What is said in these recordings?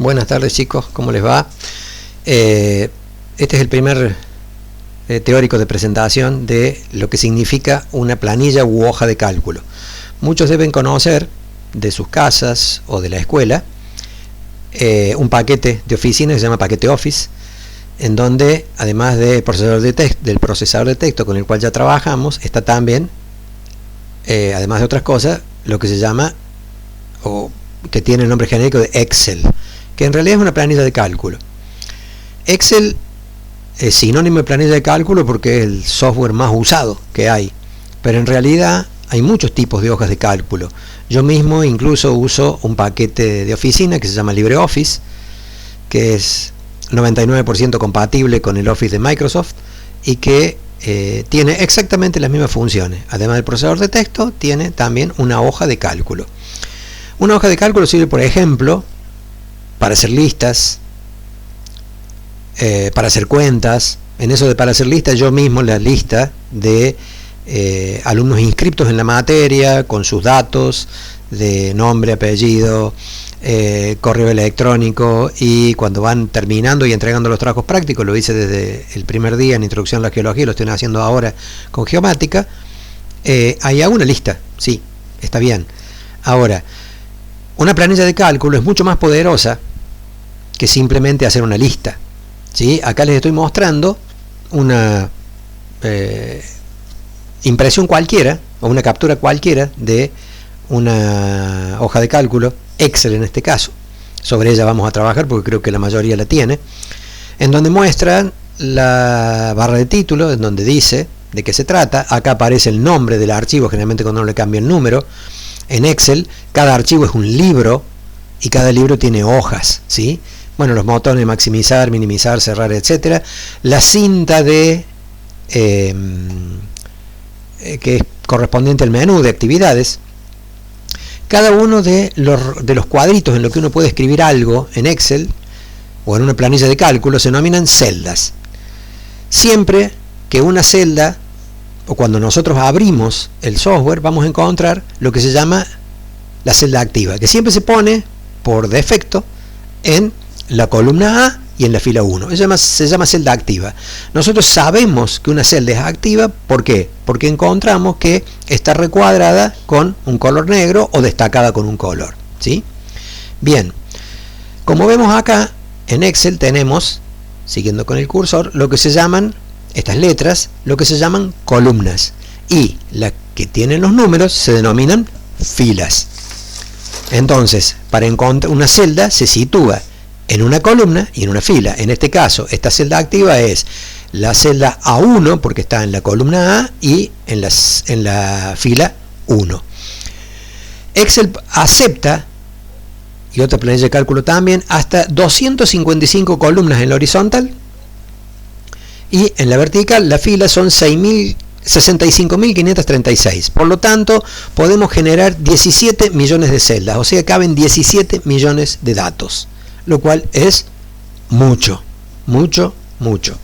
Buenas tardes, chicos, ¿cómo les va? Este es el primer teórico de presentación de lo que significa una planilla u hoja de cálculo. Muchos deben conocer de sus casas o de la escuela un paquete de oficina que se llama paquete Office, en donde además del procesador de texto con el cual ya trabajamos, está también, además de otras cosas, lo que se llama, o que tiene el nombre genérico de Excel, que en realidad es una planilla de cálculo. Excel es sinónimo de planilla de cálculo porque es el software más usado que hay, pero en realidad hay muchos tipos de hojas de cálculo. Yo mismo incluso uso un paquete de oficina que se llama LibreOffice, que es 99% compatible con el Office de Microsoft y que tiene exactamente las mismas funciones. Además del procesador de texto, tiene también una hoja de cálculo. Una hoja de cálculo sirve, por ejemplo, para hacer listas, para hacer cuentas. En eso de para hacer listas, yo mismo la lista de alumnos inscriptos en la materia, con sus datos de nombre, apellido, correo electrónico, y cuando van terminando y entregando los trabajos prácticos, lo hice desde el primer día en Introducción a la Geología, lo estoy haciendo ahora con Geomática, ahí hago una lista, sí, está bien. Ahora, una planilla de cálculo es mucho más poderosa que simplemente hacer una lista, ¿sí? Acá les estoy mostrando una impresión cualquiera o una captura cualquiera de una hoja de cálculo, Excel en este caso. Sobre ella vamos a trabajar porque creo que la mayoría la tiene, en donde muestran la barra de título, en donde dice de qué se trata. Acá aparece el nombre del archivo, generalmente cuando uno le cambia el número. En Excel cada archivo es un libro y cada libro tiene hojas, ¿sí? Bueno, los botones de maximizar, minimizar, cerrar, etcétera. La cinta de que es correspondiente al menú de actividades. Cada uno de los cuadritos en lo que uno puede escribir algo en Excel o en una planilla de cálculo se denominan celdas. Siempre que una celda, o cuando nosotros abrimos el software, vamos a encontrar lo que se llama la celda activa, que siempre se pone por defecto en la columna A y en la fila 1. Se llama celda activa. Nosotros sabemos que una celda es activa, ¿por qué? Porque encontramos que está recuadrada con un color negro o destacada con un color, ¿sí? Bien, como vemos acá en Excel tenemos, siguiendo con el cursor, lo que se llaman estas letras, lo que se llaman columnas, y las que tienen los números se denominan filas. Entonces, para encontrar una celda se sitúa en una columna y en una fila. En este caso, esta celda activa es la celda A1 porque está en la columna A y en la fila 1. Excel acepta, y otra planilla de cálculo también, hasta 255 columnas en la horizontal, y en la vertical la fila son 65.536. Por lo tanto, podemos generar 17 millones de celdas, o sea, caben 17 millones de datos, lo cual es mucho, mucho, mucho.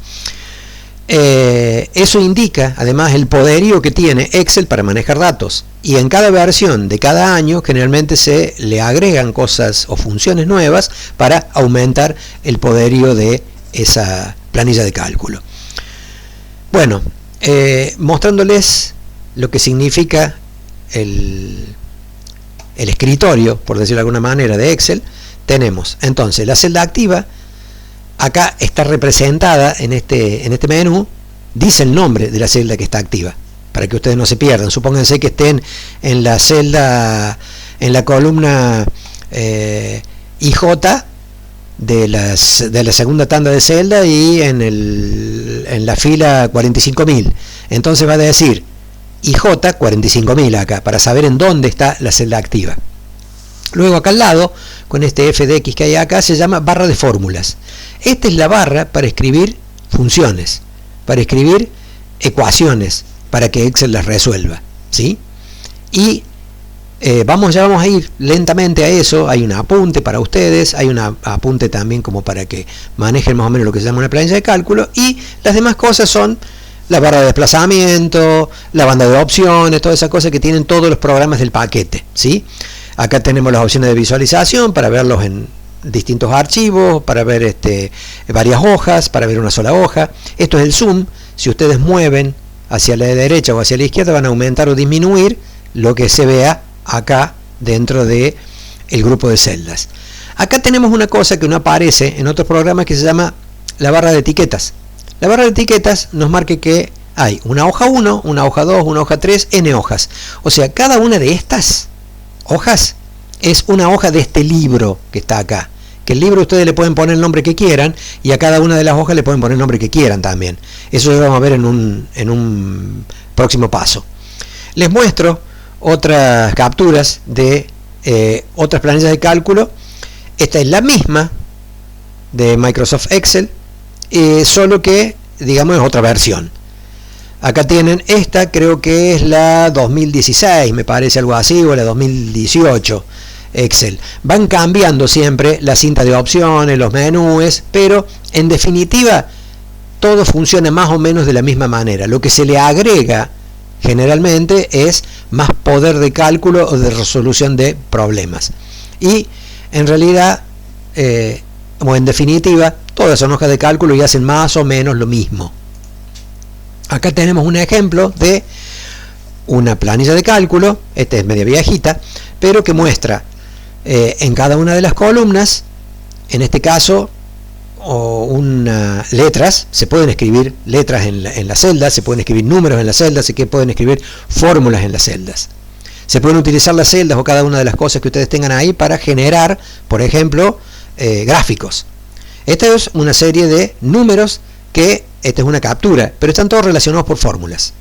Eso indica además el poderío que tiene Excel para manejar datos, y en cada versión de cada año generalmente se le agregan cosas o funciones nuevas para aumentar el poderío de esa planilla de cálculo. Bueno, mostrándoles lo que significa el escritorio, por decirlo de alguna manera, de Excel, tenemos entonces la celda activa. Acá está representada en este menú, dice el nombre de la celda que está activa, para que ustedes no se pierdan. Supónganse que estén en la celda, en la columna IJ de la segunda tanda de celda y en la fila 45.000. Entonces va a decir IJ 45.000 acá, para saber en dónde está la celda activa. Luego acá al lado, con este f de x que hay acá, se llama barra de fórmulas. Esta es la barra para escribir funciones, para escribir ecuaciones, para que Excel las resuelva, ¿sí? Y ya vamos a ir lentamente a eso. Hay un apunte para ustedes, hay un apunte también como para que manejen más o menos lo que se llama una planilla de cálculo, y las demás cosas son la barra de desplazamiento, la banda de opciones, todas esas cosas que tienen todos los programas del paquete, ¿sí? Acá tenemos las opciones de visualización para verlos en distintos archivos, para ver varias hojas, para ver una sola hoja. Esto es el zoom. Si ustedes mueven hacia la derecha o hacia la izquierda, van a aumentar o disminuir lo que se vea acá dentro de el grupo de celdas. Acá tenemos una cosa que no aparece en otros programas, que se llama la barra de etiquetas. La barra de etiquetas nos marca que hay una hoja 1, una hoja 2, una hoja 3, n hojas. O sea, cada una de estas hojas es una hoja de este libro que está acá. Que el libro ustedes le pueden poner el nombre que quieran, y a cada una de las hojas le pueden poner el nombre que quieran también. Eso lo vamos a ver en un próximo paso. Les muestro otras capturas de otras planillas de cálculo. Esta es la misma de Microsoft Excel, solo que, digamos, es otra versión. Acá tienen esta, creo que es la 2016, me parece, algo así, o la 2018 Excel. Van cambiando siempre la cinta de opciones, los menús, pero en definitiva todo funciona más o menos de la misma manera. Lo que se le agrega generalmente es más poder de cálculo o de resolución de problemas. Y en realidad, o en definitiva, todas son hojas de cálculo y hacen más o menos lo mismo. Acá tenemos un ejemplo de una planilla de cálculo. Esta es media viejita, pero que muestra en cada una de las columnas, en este caso, letras. Se pueden escribir letras en las celdas, se pueden escribir números en las celdas, se pueden escribir fórmulas en las celdas. Se pueden utilizar las celdas o cada una de las cosas que ustedes tengan ahí para generar, por ejemplo, gráficos. Esta es una serie de números que, esta es una captura, pero están todos relacionados por fórmulas.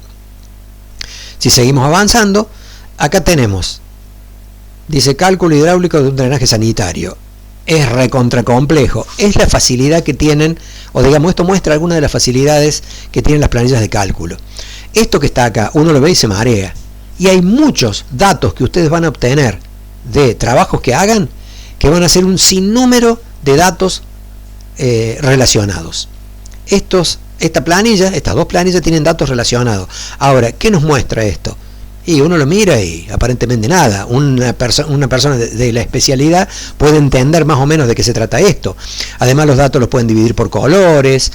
Si seguimos avanzando, acá tenemos, dice cálculo hidráulico de un drenaje sanitario. Es recontra complejo. Es la facilidad que tienen, o digamos, esto muestra algunas de las facilidades que tienen las planillas de cálculo. Esto que está acá, uno lo ve y se marea. Y hay muchos datos que ustedes van a obtener de trabajos que hagan, que van a ser un sinnúmero de datos relacionados. Estas dos planillas tienen datos relacionados. Ahora, ¿qué nos muestra esto? Y uno lo mira y aparentemente nada. Una persona de la especialidad puede entender más o menos de qué se trata esto. Además, los datos los pueden dividir por colores,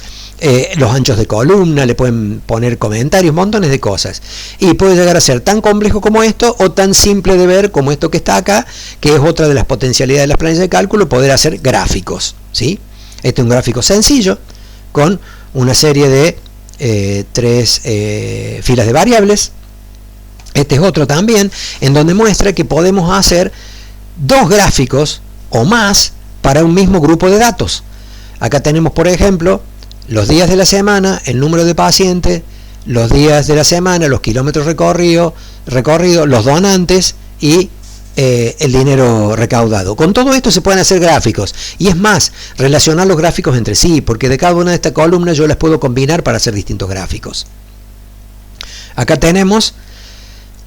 los anchos de columna, le pueden poner comentarios, montones de cosas. Y puede llegar a ser tan complejo como esto, o tan simple de ver como esto que está acá, que es otra de las potencialidades de las planillas de cálculo, poder hacer gráficos, ¿sí? Este es un gráfico sencillo, con una serie de 3 filas de variables. Este es otro también, en donde muestra que podemos hacer 2 gráficos o más para un mismo grupo de datos. Acá tenemos, por ejemplo, los días de la semana, el número de pacientes, los días de la semana, los kilómetros recorridos, los donantes y el dinero recaudado. Con todo esto se pueden hacer gráficos, y es más, relacionar los gráficos entre sí, porque de cada una de estas columnas yo las puedo combinar para hacer distintos gráficos. Acá tenemos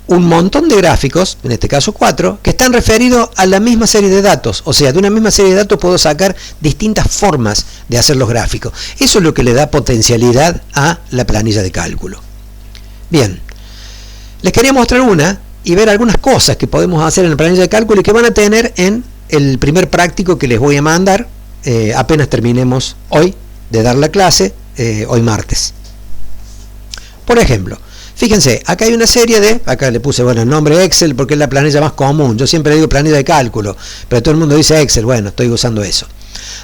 un montón de gráficos, en este caso 4, que están referidos a la misma serie de datos. O sea, de una misma serie de datos puedo sacar distintas formas de hacer los gráficos. Eso es lo que le da potencialidad a la planilla de cálculo. Bien, les quería mostrar una y ver algunas cosas que podemos hacer en la planilla de cálculo y que van a tener en el primer práctico que les voy a mandar apenas terminemos hoy de dar la clase, hoy martes. Por ejemplo, fíjense, acá hay una serie de, acá le puse, bueno, el nombre Excel porque es la planilla más común. Yo siempre digo planilla de cálculo, pero todo el mundo dice Excel. Bueno, estoy usando eso.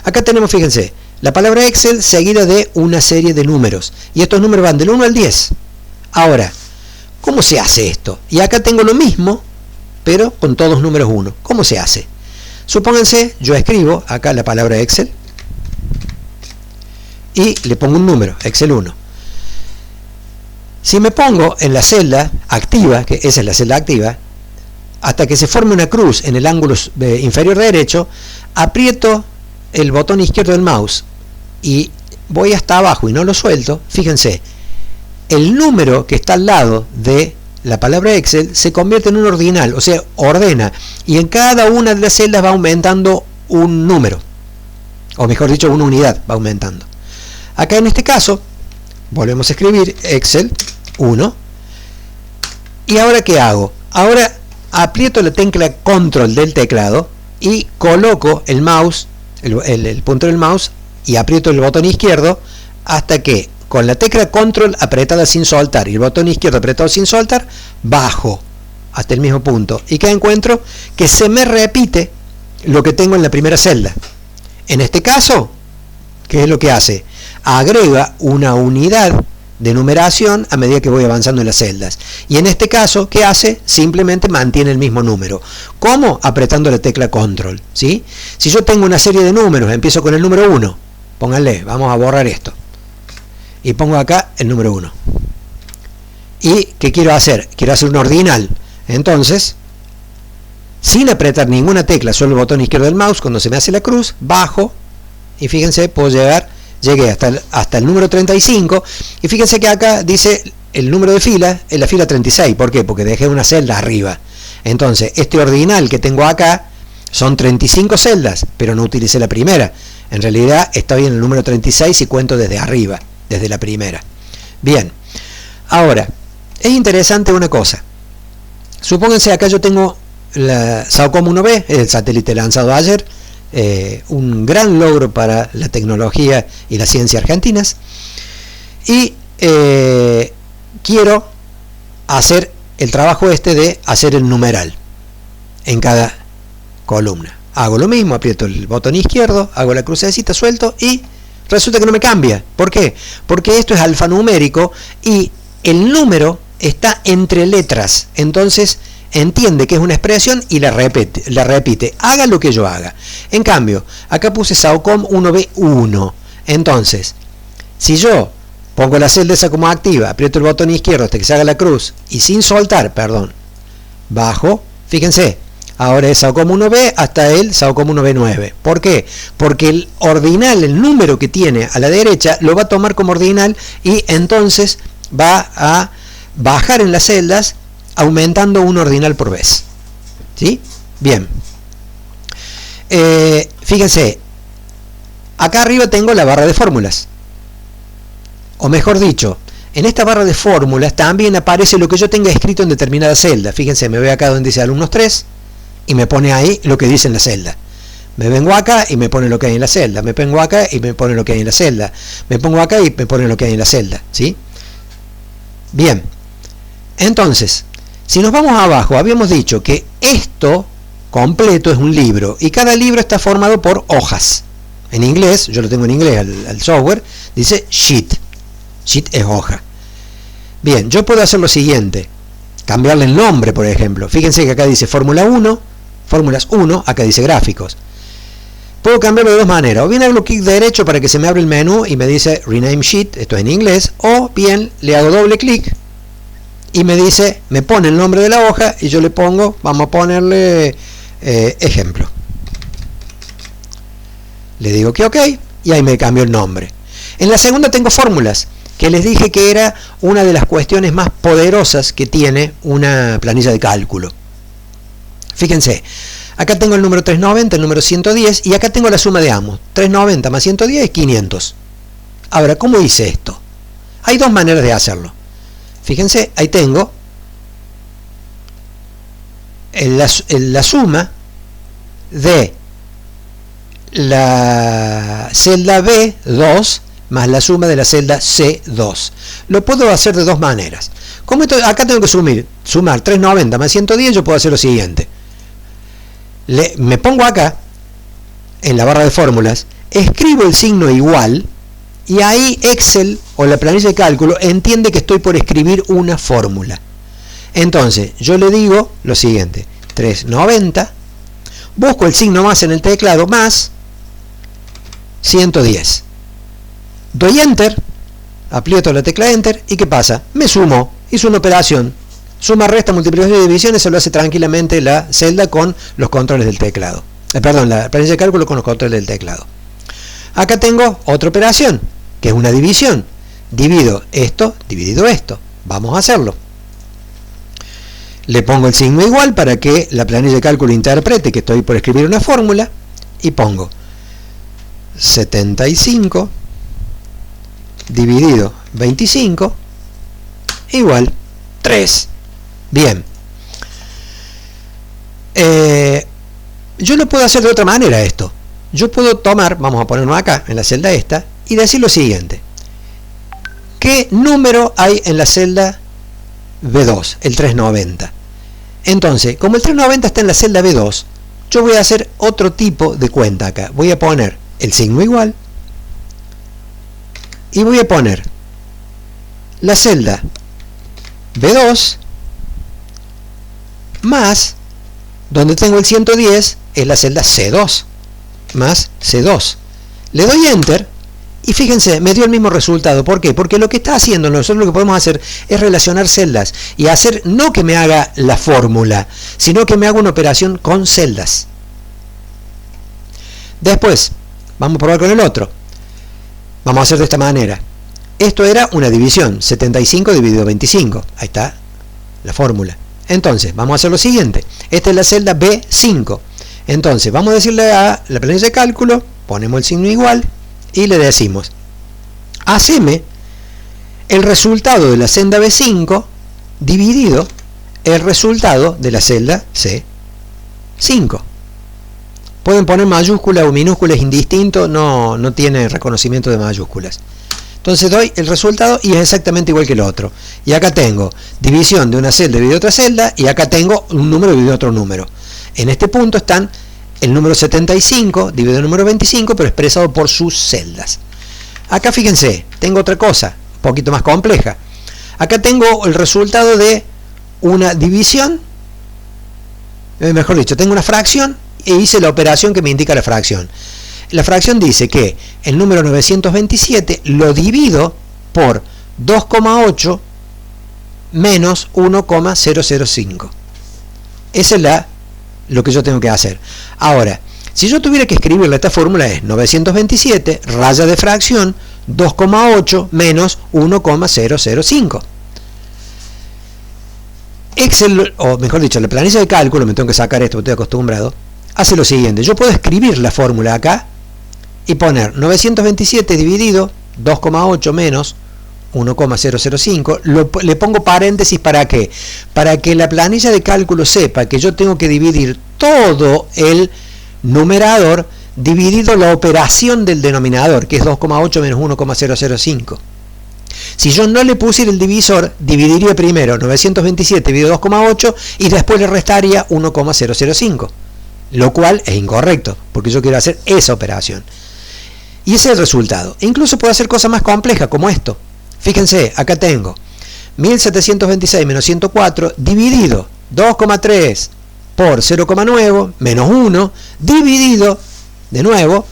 Acá tenemos, fíjense, la palabra Excel seguida de una serie de números. Y estos números van del 1 al 10. Ahora, ¿cómo se hace esto? Y acá tengo lo mismo, pero con todos números 1. ¿Cómo se hace? Supónganse, yo escribo acá la palabra Excel y le pongo un número, Excel 1. Si me pongo en la celda activa, que esa es la celda activa, hasta que se forme una cruz en el ángulo inferior derecho, aprieto el botón izquierdo del mouse y voy hasta abajo y no lo suelto, fíjense, el número que está al lado de la palabra Excel se convierte en un ordinal, o sea, ordena, y en cada una de las celdas va aumentando un número, o mejor dicho, una unidad va aumentando. Acá en este caso, volvemos a escribir Excel 1. ¿Y ahora qué hago? Ahora aprieto la tecla Control del teclado y coloco el mouse el puntero del mouse y aprieto el botón izquierdo hasta que con la tecla control apretada sin soltar y el botón izquierdo apretado sin soltar, bajo hasta el mismo punto. ¿Y qué encuentro? Que se me repite lo que tengo en la primera celda. En este caso, ¿qué es lo que hace? Agrega una unidad de numeración a medida que voy avanzando en las celdas. Y en este caso, ¿qué hace? Simplemente mantiene el mismo número. ¿Cómo? Apretando la tecla control, ¿sí? Si yo tengo una serie de números, empiezo con el número 1, pónganle, vamos a borrar esto. Y pongo acá el número 1. ¿Y qué quiero hacer? Quiero hacer un ordinal. Entonces, sin apretar ninguna tecla, solo el botón izquierdo del mouse, cuando se me hace la cruz, bajo, y fíjense, llegué hasta el número 35, y fíjense que acá dice el número de fila, en la fila 36, ¿por qué? Porque dejé una celda arriba. Entonces, este ordinal que tengo acá, son 35 celdas, pero no utilicé la primera. En realidad, estoy en el número 36 y cuento desde arriba, desde la primera. Bien, ahora, es interesante una cosa. Supónganse acá yo tengo la SAOCOM 1B, el satélite lanzado ayer, un gran logro para la tecnología y la ciencia argentinas, y quiero hacer el trabajo de hacer el numeral en cada columna. Hago lo mismo, aprieto el botón izquierdo, hago la crucecita, suelto y resulta que no me cambia. ¿Por qué? Porque esto es alfanumérico y el número está entre letras, entonces entiende que es una expresión y la repite, haga lo que yo haga. En cambio, acá puse SAOCOM 1B1, entonces, si yo pongo la celda esa como activa, aprieto el botón izquierdo hasta que se haga la cruz, y sin soltar, bajo, fíjense, ahora es SAOCOM 1B hasta el SAOCOM 1B9. ¿Por qué? Porque el ordinal, el número que tiene a la derecha, lo va a tomar como ordinal y entonces va a bajar en las celdas aumentando un ordinal por vez. ¿Sí? Bien. Fíjense, acá arriba tengo la barra de fórmulas. O mejor dicho, en esta barra de fórmulas también aparece lo que yo tenga escrito en determinada celda. Fíjense, me voy acá donde dice alumnos 3 y me pone ahí lo que dice en la celda. Me vengo acá y me pone lo que hay en la celda. Me pongo acá y me pone lo que hay en la celda. Me pongo acá y me pone lo que hay en la celda. ¿Sí? Bien. Entonces, si nos vamos abajo, habíamos dicho que esto completo es un libro y cada libro está formado por hojas. En inglés, yo lo tengo en inglés al software, dice sheet. Sheet es hoja. Bien, yo puedo hacer lo siguiente, cambiarle el nombre, por ejemplo. Fíjense que acá dice Fórmula 1, Fórmulas 1, acá dice gráficos. Puedo cambiarlo de dos maneras, o bien hago clic derecho para que se me abra el menú y me dice Rename Sheet, esto es en inglés, o bien le hago doble clic y me dice, me pone el nombre de la hoja y yo le pongo, vamos a ponerle ejemplo. Le digo que ok y ahí me cambió el nombre. En la segunda tengo fórmulas, que les dije que era una de las cuestiones más poderosas que tiene una planilla de cálculo. Fíjense, acá tengo el número 390, el número 110 y acá tengo la suma de ambos. 390 más 110 es 500. Ahora, ¿cómo hice esto? Hay dos maneras de hacerlo. Fíjense, ahí tengo la suma de la celda B2 más la suma de la celda C2. Lo puedo hacer de dos maneras. Como acá tengo que sumar 390 más 110, yo puedo hacer lo siguiente. Me pongo acá, en la barra de fórmulas, escribo el signo igual, y ahí Excel o la planilla de cálculo entiende que estoy por escribir una fórmula. Entonces, yo le digo lo siguiente, 390, busco el signo más en el teclado, más 110. Doy Enter, aprieto la tecla Enter, ¿y qué pasa? Me sumo, hizo una operación. Suma, resta, multiplicación y división, eso lo hace tranquilamente la celda con los controles del teclado. La planilla de cálculo con los controles del teclado. Acá tengo otra operación, que es una división. Divido esto, dividido esto. Vamos a hacerlo. Le pongo el signo igual para que la planilla de cálculo interprete que estoy por escribir una fórmula y pongo 75 dividido 25 igual 3. Bien. Yo lo puedo hacer de otra manera esto. yo puedo tomar, vamos a ponernos acá, en la celda esta, y decir lo siguiente. ¿Qué número hay en la celda B2? El 390. Entonces, como el 390 está en la celda B2, yo voy a hacer otro tipo de cuenta acá. Voy a poner el signo igual y voy a poner la celda B2 más, donde tengo el 110, es la celda C2 más C2. Le doy Enter y fíjense, me dio el mismo resultado. ¿Por qué? Porque lo que está haciendo, nosotros lo que podemos hacer es relacionar celdas y hacer, no que me haga la fórmula, sino que me haga una operación con celdas. Después, vamos a probar con el otro. Vamos a hacer de esta manera. Esto era una división, 75 dividido 25. Ahí está la fórmula. Entonces, vamos a hacer lo siguiente. Esta es la celda B5. Entonces, vamos a decirle a la planilla de cálculo, ponemos el signo igual, y le decimos, haceme el resultado de la celda B5 dividido el resultado de la celda C5. Pueden poner mayúsculas o minúsculas indistinto, no tiene reconocimiento de mayúsculas. Entonces doy el resultado y es exactamente igual que el otro. Y acá tengo división de una celda dividido otra celda, y acá tengo un número dividido otro número. En este punto están el número 75 dividido el número 25, pero expresado por sus celdas. Acá fíjense, tengo otra cosa, un poquito más compleja. Acá tengo el resultado de una división, mejor dicho, tengo una fracción e hice la operación que me indica la fracción. La fracción dice que el número 927 lo divido por 2,8 menos 1,005. Esa es lo que yo tengo que hacer. Ahora, si yo tuviera que escribirle esta fórmula, es 927 raya de fracción 2,8 menos 1,005. Excel, o mejor dicho, la planilla de cálculo, me tengo que sacar esto, estoy acostumbrado, hace lo siguiente. Yo puedo escribir la fórmula acá y poner 927 dividido 2,8 menos 1,005, le pongo paréntesis. ¿Para qué? Para que la planilla de cálculo sepa que yo tengo que dividir todo el numerador dividido la operación del denominador, que es 2,8 menos 1,005. Si yo no le pusiera el divisor, dividiría primero 927 dividido 2,8 y después le restaría 1,005, lo cual es incorrecto, porque yo quiero hacer esa operación. Y ese es el resultado. Incluso puedo hacer cosas más complejas como esto. Fíjense, acá tengo 1726 menos 104 dividido 2,3 por 0,9 menos 1 dividido, de nuevo,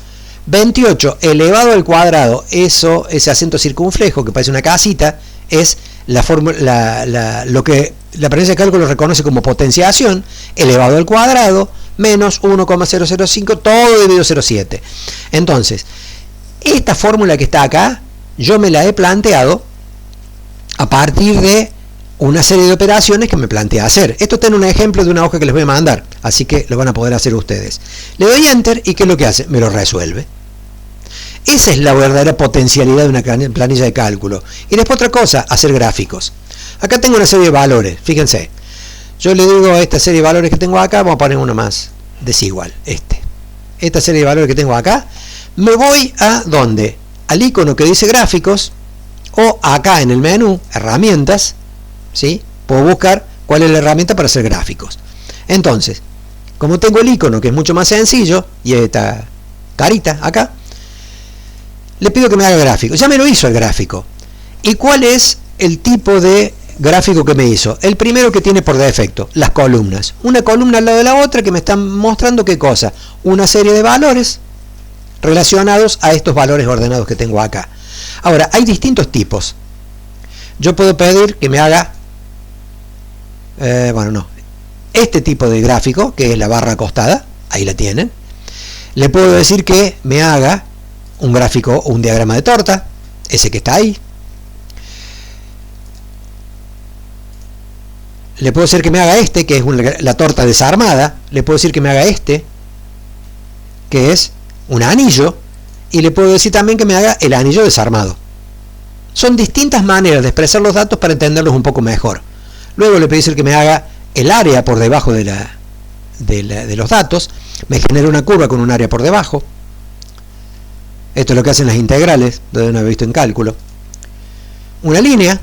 28 elevado al cuadrado. Eso, ese acento circunflejo que parece una casita, es la fórmula, lo que la planilla de cálculo reconoce como potenciación, elevado al cuadrado menos 1,005, todo dividido 0,7. Entonces, esta fórmula que está acá, yo me la he planteado a partir de una serie de operaciones que me planteé hacer. Esto está en un ejemplo de una hoja que les voy a mandar, así que lo van a poder hacer ustedes. Le doy Enter y ¿qué es lo que hace? Me lo resuelve. Esa es la verdadera potencialidad de una planilla de cálculo. Y después otra cosa, hacer gráficos. Acá tengo una serie de valores, fíjense. Yo le digo a esta serie de valores que tengo acá, vamos a poner uno más desigual, esta serie de valores que tengo acá, me voy a ¿dónde? Al icono que dice gráficos, o acá en el menú, herramientas, ¿sí? Puedo buscar cuál es la herramienta para hacer gráficos. Entonces, como tengo el icono que es mucho más sencillo, y esta carita acá, le pido que me haga gráfico. Ya me lo hizo el gráfico. ¿Y cuál es el tipo de gráfico que me hizo? El primero que tiene por defecto, las columnas. Una columna al lado de la otra que me están mostrando ¿qué cosa? Una serie de valores relacionados a estos valores ordenados que tengo acá. Ahora, hay distintos tipos. Yo puedo pedir que me haga, este tipo de gráfico, que es la barra acostada, ahí la tienen. Le puedo decir que me haga un gráfico o un diagrama de torta, ese que está ahí. Le puedo decir que me haga este, que es la torta desarmada. Le puedo decir que me haga este, que es un anillo. Y le puedo decir también que me haga el anillo desarmado. Son distintas maneras de expresar los datos para entenderlos un poco mejor. Luego le puedo decir que me haga el área por debajo de los datos. Me genera una curva con un área por debajo. Esto es lo que hacen las integrales, lo deben haber visto en cálculo. Una línea,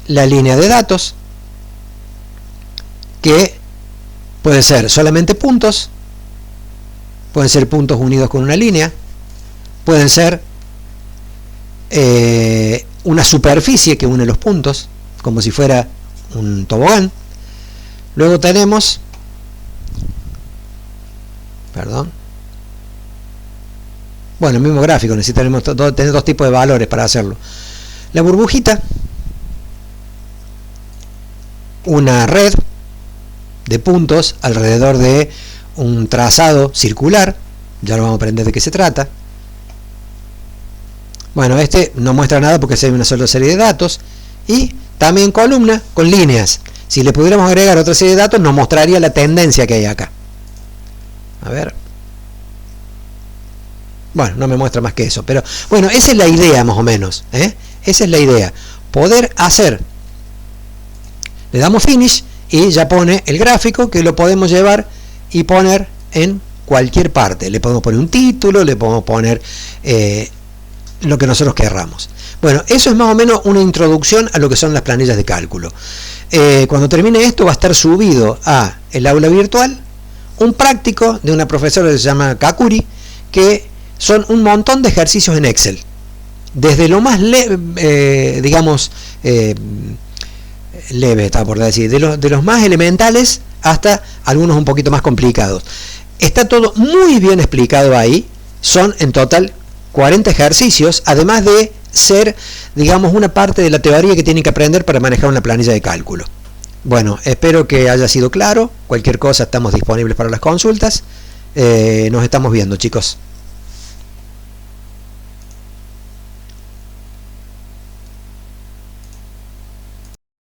la línea de datos, que puede ser solamente puntos, pueden ser puntos unidos con una línea, pueden ser una superficie que une los puntos, como si fuera un tobogán. Luego tenemos, bueno, el mismo gráfico, necesitamos tener dos tipos de valores para hacerlo. La burbujita, una red de puntos alrededor de un trazado circular, ya lo vamos a aprender de qué se trata. Bueno, este no muestra nada porque hay una sola serie de datos, y también columna con líneas. Si le pudiéramos agregar otra serie de datos, nos mostraría la tendencia que hay acá. A ver. Bueno, no me muestra más que eso, pero bueno, esa es la idea más o menos, esa es la idea, poder hacer. Le damos finish y ya pone el gráfico, que lo podemos llevar y poner en cualquier parte. Le podemos poner un título, le podemos poner lo que nosotros querramos. Bueno, eso es más o menos una introducción a lo que son las planillas de cálculo. Cuando termine esto va a estar subido a el aula virtual un práctico de una profesora que se llama Kakuri, que son un montón de ejercicios en Excel, desde lo más leve, leve, está por decir, de los más elementales hasta algunos un poquito más complicados. Está todo muy bien explicado ahí. Son en total 40 ejercicios, además de ser, digamos, una parte de la teoría que tienen que aprender para manejar una planilla de cálculo. Bueno, espero que haya sido claro. Cualquier cosa, estamos disponibles para las consultas. Nos estamos viendo, chicos.